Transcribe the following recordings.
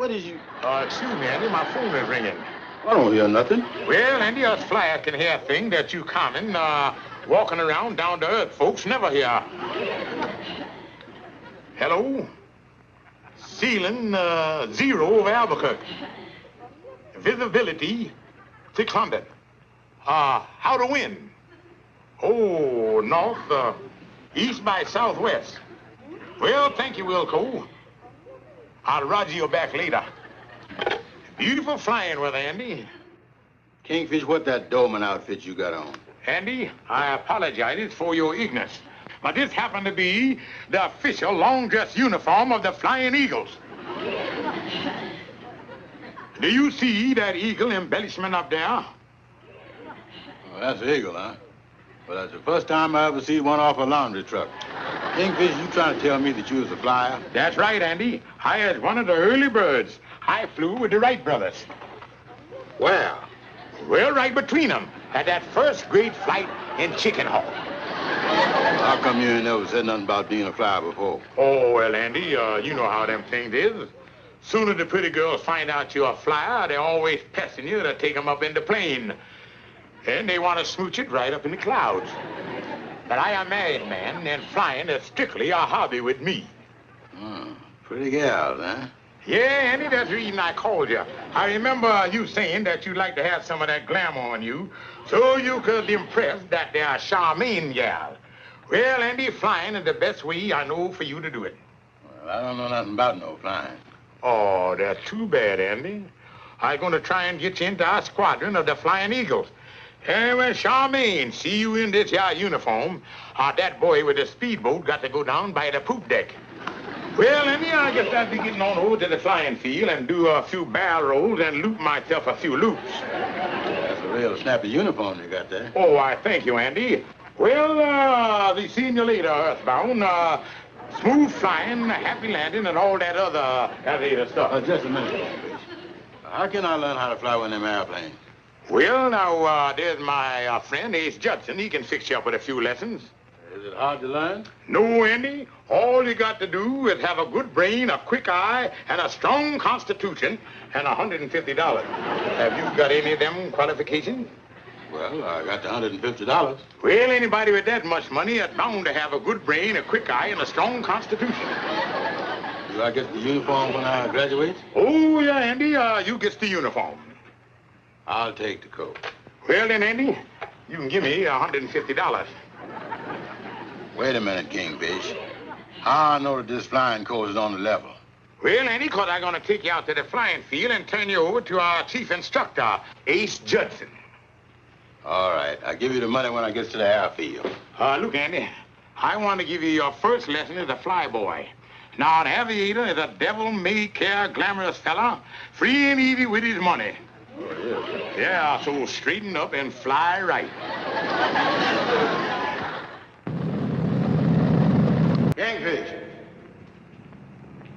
what is you... Excuse me, Andy, my phone is ringing. I don't hear nothing. Well, Andy, us flyer can hear things that you common, walking around down to earth folks never hear. Hello? Ceiling, 0 over Albuquerque. Visibility, 600. How to wind? Oh, north, east by southwest. Well, thank you, Wilco. I'll roger you back later. Beautiful flying weather, Andy. Kingfish, what that Dolman outfit you got on? Andy, I apologize for your ignorance, but this happened to be the official long-dress uniform of the Flying Eagles. Do you see that eagle embellishment up there? Oh, that's an eagle, huh? Well, that's the first time I ever seen one off a laundry truck. Kingfish, you trying to tell me that you was a flyer? That's right, Andy. I was one of the early birds. I flew with the Wright brothers. Where? Well, right between them, at that first great flight in Chicken Hawk. How come you ain't never said nothing about being a flyer before? Oh, well, Andy, you know how them things is. Sooner the pretty girls find out you're a flyer, they're always pestering you to take them up in the plane. And they want to smooch it right up in the clouds. But I am a married man, and flying is strictly a hobby with me. Pretty gal, huh? Yeah, Andy, that's the reason I called you. I remember you saying that you'd like to have some of that glamour on you, so you could impress that there Charmaine gal. Well, Andy, flying is the best way I know for you to do it. Well, I don't know nothing about no flying. Oh, that's too bad, Andy. I'm going to try and get you into our squadron of the Flying Eagles. And when Charmaine see you in this here uniform, that boy with the speedboat got to go down by the poop deck. Well, Andy, I guess I'll be getting on over to the flying field and do a few barrel rolls and loop myself a few loops. That's a real snappy uniform you got there. Oh, I thank you, Andy. Well, I'll be seeing you later, Earthbound. Smooth flying, happy landing, and all that other stuff. Just a minute, Kingfish. How can I learn how to fly one of them airplanes? Well, now, there's my friend, Ace Judson. He can fix you up with a few lessons. Is it hard to learn? No, Andy. All you got to do is have a good brain, a quick eye, and a strong constitution, and $150. Have you got any of them qualifications? Well, I got the $150. Well, anybody with that much money is bound to have a good brain, a quick eye, and a strong constitution. Do I get the uniform when I graduate? Oh, yeah, Andy, you get the uniform. I'll take the coat. Well, then, Andy, you can give me $150. Wait a minute, Kingfish. How I know that this flying course is on the level? Well, Andy, because I'm going to take you out to the flying field and turn you over to our chief instructor, Ace Judson. All right. I'll give you the money when I get to the airfield. Look, Andy, I want to give you your first lesson as a flyboy. Now, an aviator is a devil-may-care, glamorous fella, free and easy with his money. Oh, yes. Yeah, so straighten up and fly right. Kingfish.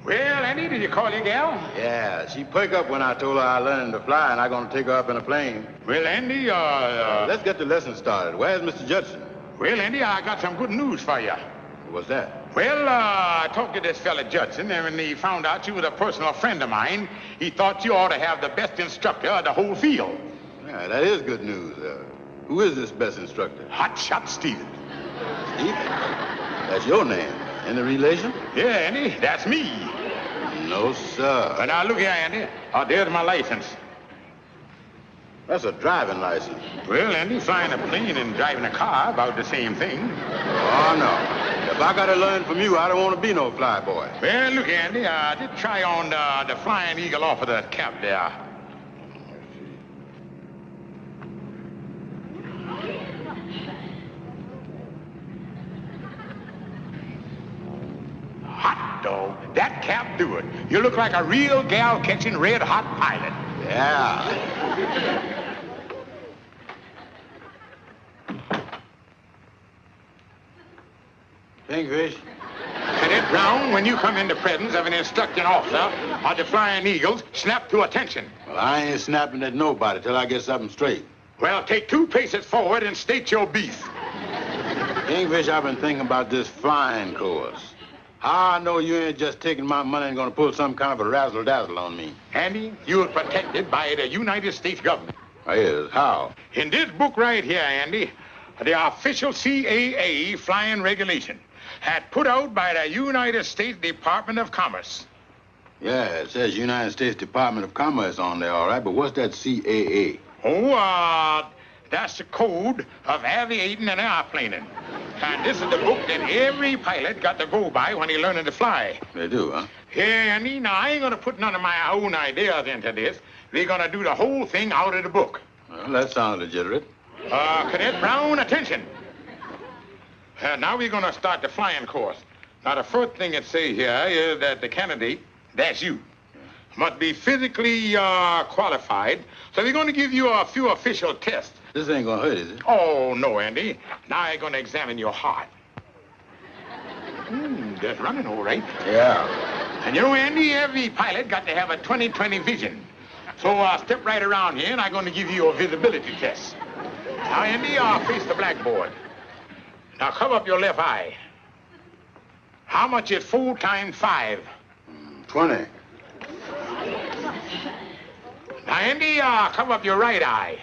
Well, Andy, did you call your gal? Yeah, she perked up when I told her I learned to fly and I'm going to take her up in a plane. Well, Andy, let's get the lesson started. Where's Mr. Judson? Well, Andy, I got some good news for you. What's that? Well, I talked to this fella Judson, and when he found out you was a personal friend of mine, he thought you ought to have the best instructor of the whole field. Yeah, that is good news. Who is this best instructor? Hot Shot Steven. Steven? That's your name. Any relation? Yeah, Andy, that's me. No, sir. But now, look here, Andy. There's my license. That's a driving license. Well, Andy, flying a plane and driving a car, about the same thing. Oh, no. If I got to learn from you, I don't want to be no fly boy. Well, look, Andy, I did try on the Flying Eagle off of the cap there. Hot dog. That cap do it. You look like a real gal catching red-hot pilot. Yeah. Kingfish. Cadet Brown, when you come into presence of an instructing officer of the Flying Eagles, snap to attention. Well, I ain't snapping at nobody till I get something straight. Well, take 2 paces forward and state your beef. Kingfish, I've been thinking about this flying course. How I know you ain't just taking my money and gonna pull some kind of a razzle-dazzle on me? Andy, you're protected by the United States government. Yes, how? In this book right here, Andy, the official CAA flying regulation had put out by the United States Department of Commerce. Yeah, it says United States Department of Commerce on there, all right, but what's that CAA? Oh, that's the code of aviating and airplaning. And this is the book that every pilot got to go by when he learning to fly. They do, huh? Yeah, Andy, now I ain't gonna put none of my own ideas into this. We're gonna do the whole thing out of the book. Well, that sounds legitimate. Cadet Brown, attention. Now we're gonna start the flying course. Now the first thing it say here is that the candidate, that's you, must be physically qualified. So we're gonna give you a few official tests. This ain't gonna hurt, is it? Oh, no, Andy. Now I'm gonna examine your heart. That's running all right. Yeah. And you know, Andy, every pilot got to have a 20/20 vision. So step right around here, and I'm going to give you a visibility test. Now, Andy, face the blackboard. Now, cover up your left eye. How much is 4 times 5? 20. Now, Andy, cover up your right eye.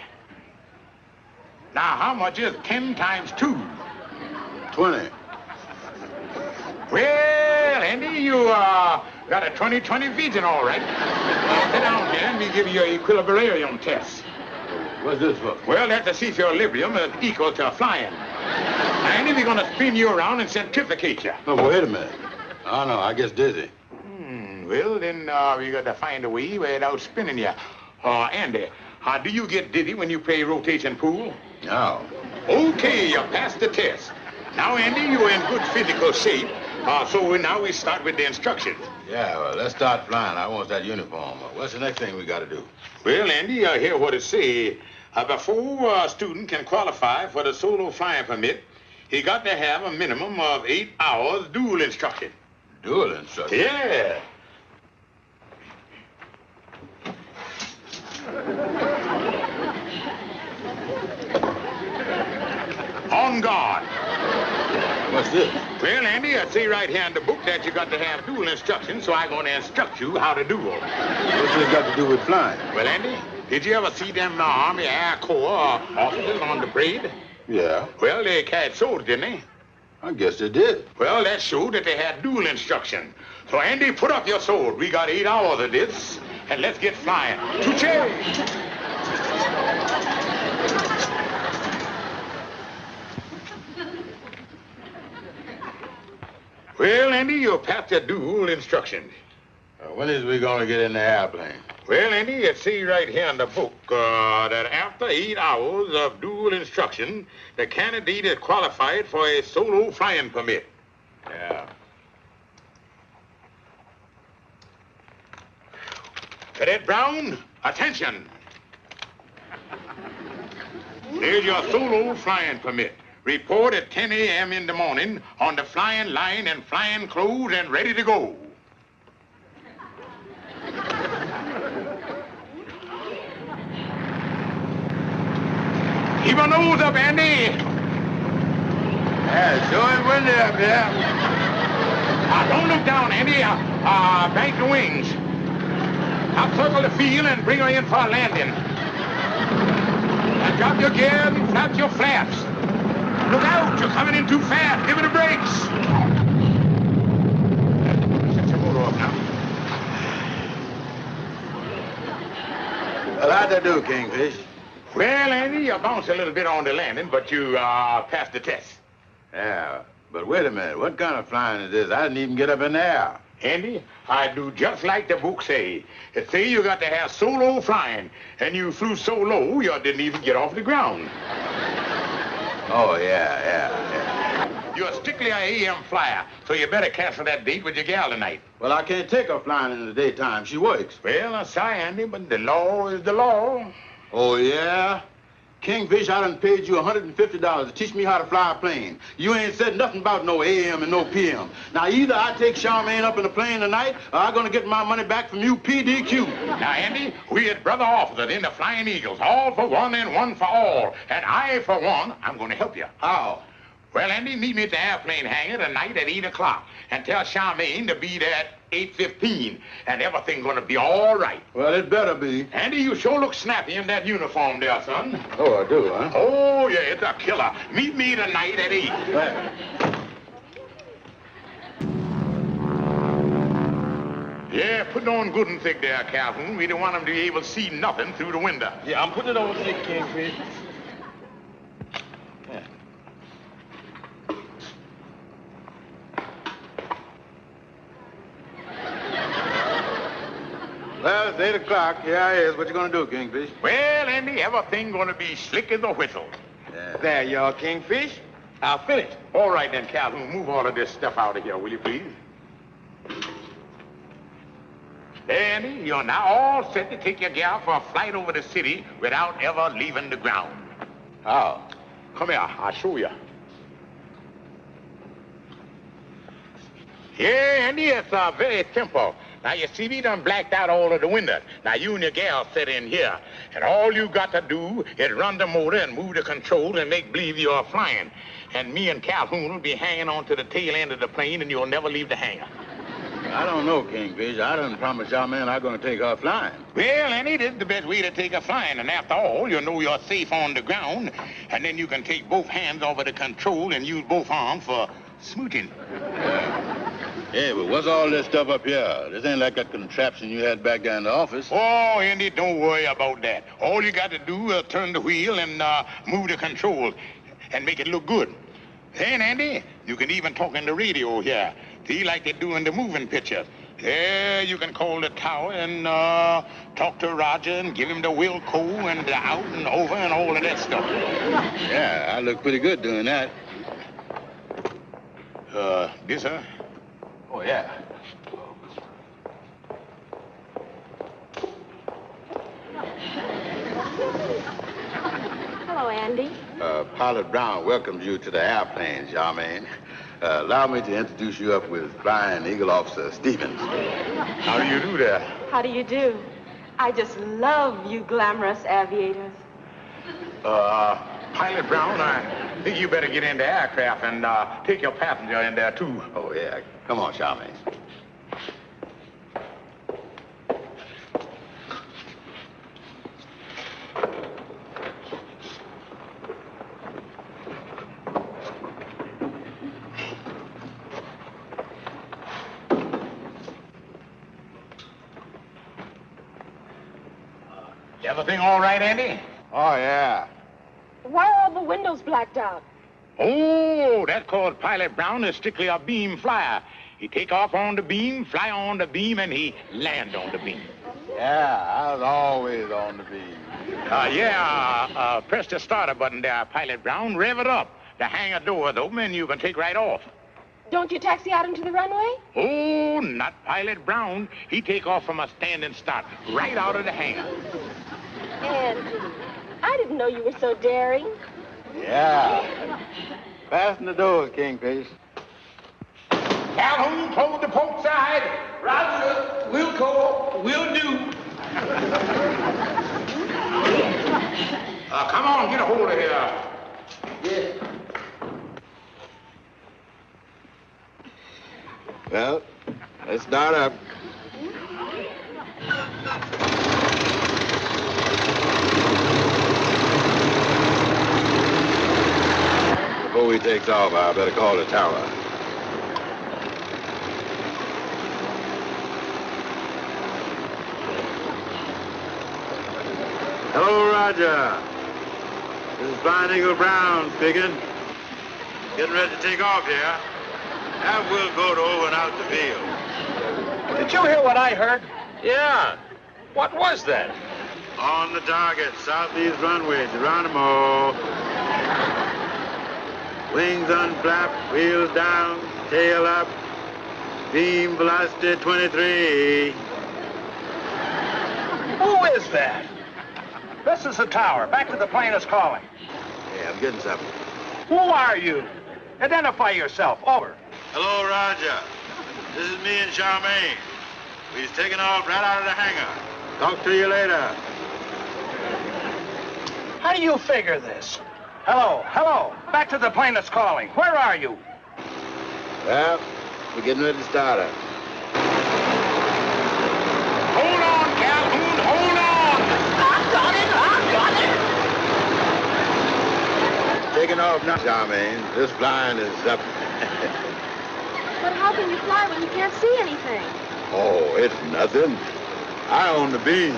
Now, how much is 10 times 2? 20. Well, Andy, you got a 20/20 vision, all right. Now, sit down here and we give you an equilibrium test. What's this for? Well, that's to see if your equilibrium is equal to flying. Andy, we're going to spin you around and centrifugate you. Oh, wait a minute. Oh, no, I guess dizzy. Well, then we got to find a way without spinning you. Andy, do you get dizzy when you play rotation pool? No. Okay, you passed the test. Now, Andy, you're in good physical shape. So now we start with the instructions. Yeah, well, let's start flying. I want that uniform. What's the next thing we got to do? Well, Andy, hear what it say. Before a student can qualify for the solo flying permit, he got to have a minimum of 8 hours dual instruction. Dual instruction? Yeah. On guard. What's this? Well, Andy, I say right here in the book that you got to have dual instruction, so I'm going to instruct you how to duel. What's this got to do with flying? Well, Andy, did you ever see them Army Air Corps officers on the parade? Yeah. Well, they carried swords, didn't they? I guess they did. Well, that showed that they had dual instruction. So, Andy, put up your sword. We got 8 hours of this, and let's get flying. Touche! Well, Andy, you passed your dual instructions. When is we going to get in the airplane? Well, Andy, it says right here in the book that after 8 hours of dual instruction, the candidate is qualified for a solo flying permit. Yeah. Cadet Brown, attention. There's your solo flying permit. Report at 10 a.m. in the morning on the flying line and flying clothes and ready to go. Keep your nose up, Andy. Yeah, sure is windy up here. Don't look down, Andy. Bank the wings. Now circle the field and bring her in for a landing. Now drop your gear and flap your flaps. Look out, you're coming in too fast. Give it a brakes. Shut your motor off now. Well, how'd they do, Kingfish? Well, Andy, you bounced a little bit on the landing, but you passed the test. Yeah, but wait a minute. What kind of flying is this? I didn't even get up in the air. Andy, I do just like the book say. It say you got to have solo flying, and you flew so low you didn't even get off the ground. Oh, yeah. You're strictly an AM flyer, so you better cancel that date with your gal tonight. Well, I can't take her flying in the daytime. She works. Well, I'm sorry, Andy, but the law is the law. Oh, yeah? Kingfish, I done paid you $150 to teach me how to fly a plane. You ain't said nothing about no AM and no PM. Now, either I take Charmaine up in the plane tonight, or I'm gonna get my money back from you PDQ. Now, Andy, we as brother officers in the Flying Eagles, all for one and one for all. And I, for one, I'm gonna help you. How? Well, Andy, meet me at the airplane hangar tonight at 8 o'clock. And tell Charmaine to be there at 8:15. And everything's gonna be all right. Well, it better be. Andy, you sure look snappy in that uniform there, son. Oh, I do, huh? Oh, yeah, it's a killer. Meet me tonight at 8. Right. Yeah, put it on good and thick there, Calhoun. We don't want them to be able to see nothing through the window. Yeah, I'm putting it on thick, Kingfish. Yeah. Well, it's 8 o'clock. Here I is. What you gonna do, Kingfish? Well, Andy, everything gonna be slick as a whistle. Yeah. There you are, Kingfish. I'll finish. All right, then, Calhoun, move all of this stuff out of here, will you, please? There, Andy, you're now all set to take your gal for a flight over the city without ever leaving the ground. How? Come here, I'll show you. Yeah, Andy, it's very simple. Now, you see, we done blacked out all of the windows. Now, you and your gal sit in here, and all you got to do is run the motor and move the controls and make believe you're flying. And me and Calhoun will be hanging on to the tail end of the plane, and you'll never leave the hangar. I don't know, Kingfish. I done promised y'all man I'm gonna take her flying. Well, Andy, this is the best way to take her flying. And after all, you know you're safe on the ground, and then you can take both hands over the control and use both arms for smooching. Yeah, but what's all this stuff up here? This ain't like that contraption you had back there in the office. Oh, Andy, don't worry about that. All you got to do is turn the wheel and move the control and make it look good. Then, Andy, you can even talk in the radio here. See, like they do in the moving pictures. There, you can call the tower and talk to Roger and give him the Wilco and the out and over and all of that stuff. Yeah, I look pretty good doing that. This, huh? Oh, yeah. Hello, Andy. Pilot Brown welcomes you to the airplane, Charmaine. Allow me to introduce you up with Flying Eagle Officer Stevens. How do you do that? How do you do? I just love you glamorous aviators. Pilot Brown, I think you better get in the aircraft and take your passenger in there, too. Oh, yeah. Come on, Charmaine. Everything all right, Andy? Oh, yeah. Why are all the windows blacked out? Oh, that's called Pilot Brown is strictly a beam flyer. He take off on the beam, fly on the beam, and he land on the beam. Yeah, I was always on the beam. Press the starter button there, Pilot Brown. Rev it up. The hangar door is open, and you can take right off. Don't you taxi out into the runway? Oh, not Pilot Brown. He take off from a standing start, right out of the hangar. Andy, I didn't know you were so daring. Yeah. Fasten the doors, Kingfish. Calhoun, close the port side. Roger, Wilco, will do. Come on, get a hold of here. Yeah. Well, let's start up. Before he takes off, I better call the tower. Hello, Roger. This is Flying Eagle Brown speaking. Getting ready to take off here. Have Wilco to over and out the field. Did you hear what I heard? Yeah. What was that? On the target, southeast runway, Geronimo. Wings unflapped, wheels down, tail up. Beam velocity 23. Who is that? This is the tower. Back to the plane is calling. Hey, I'm getting something. Who are you? Identify yourself. Over. Hello, Roger. This is me and Charmaine. We's taking off right out of the hangar. Talk to you later. How do you figure this? Hello, hello. Back to the plane that's calling. Where are you? Well, we're getting ready to start her. Hold on, Calhoun, hold on! I'm got it. Taking off now, Charmaine. This flying is up. But how can you fly when you can't see anything? Oh, it's nothing. I own the beam.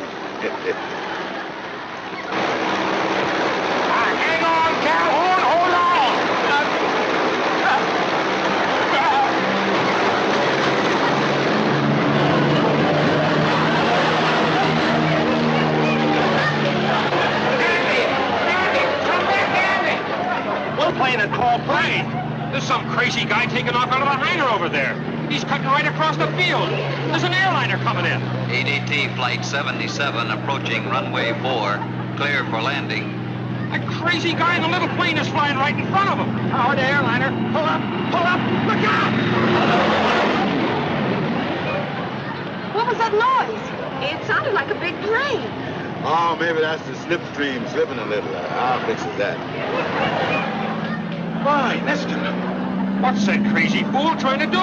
Hang on, Calhoun, hold on! One plane had called plane. There's some crazy guy taking off out of a hangar over there. He's cutting right across the field. There's an airliner coming in. ADT Flight 77 approaching runway 4, clear for landing. That crazy guy in the little plane is flying right in front of him. Oh, the airliner. Pull up, look out! What was that noise? It sounded like a big plane. Oh, maybe that's the slipstream slipping a little. I'll fix that. Why, mister, what's that crazy fool trying to do?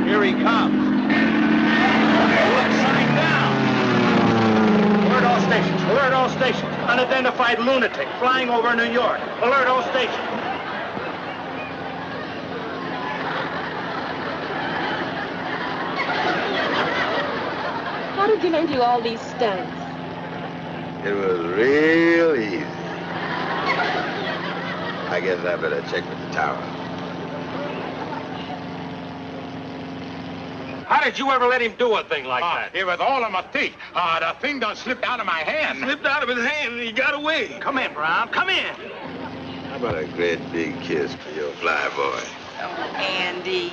Here he comes. Upside down. Alert all stations, alert all stations. Unidentified lunatic flying over New York. Alert all stations. How did you learn to do all these stunts? It was real easy. I guess I better check with the tower. How did you ever let him do a thing like that? It was all a mistake. The thing done slipped out of my hand. Slipped out of his hand and he got away. Come in, Brown, come in. How about a great big kiss for your fly boy? Andy.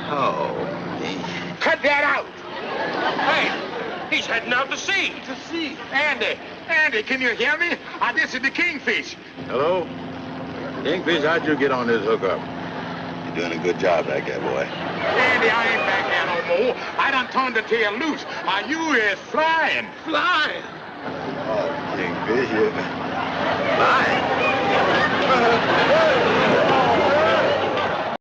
Oh, me. Cut that out! Hey, he's heading out to sea. To see. Andy, can you hear me? This is the Kingfish. Hello? Kingfish, how'd you get on this hookup? You're doing a good job back there, boy. Andy, I ain't back there no more. I done turned the tail loose. You is flying. Flying. Oh, Kingfish, you're flying.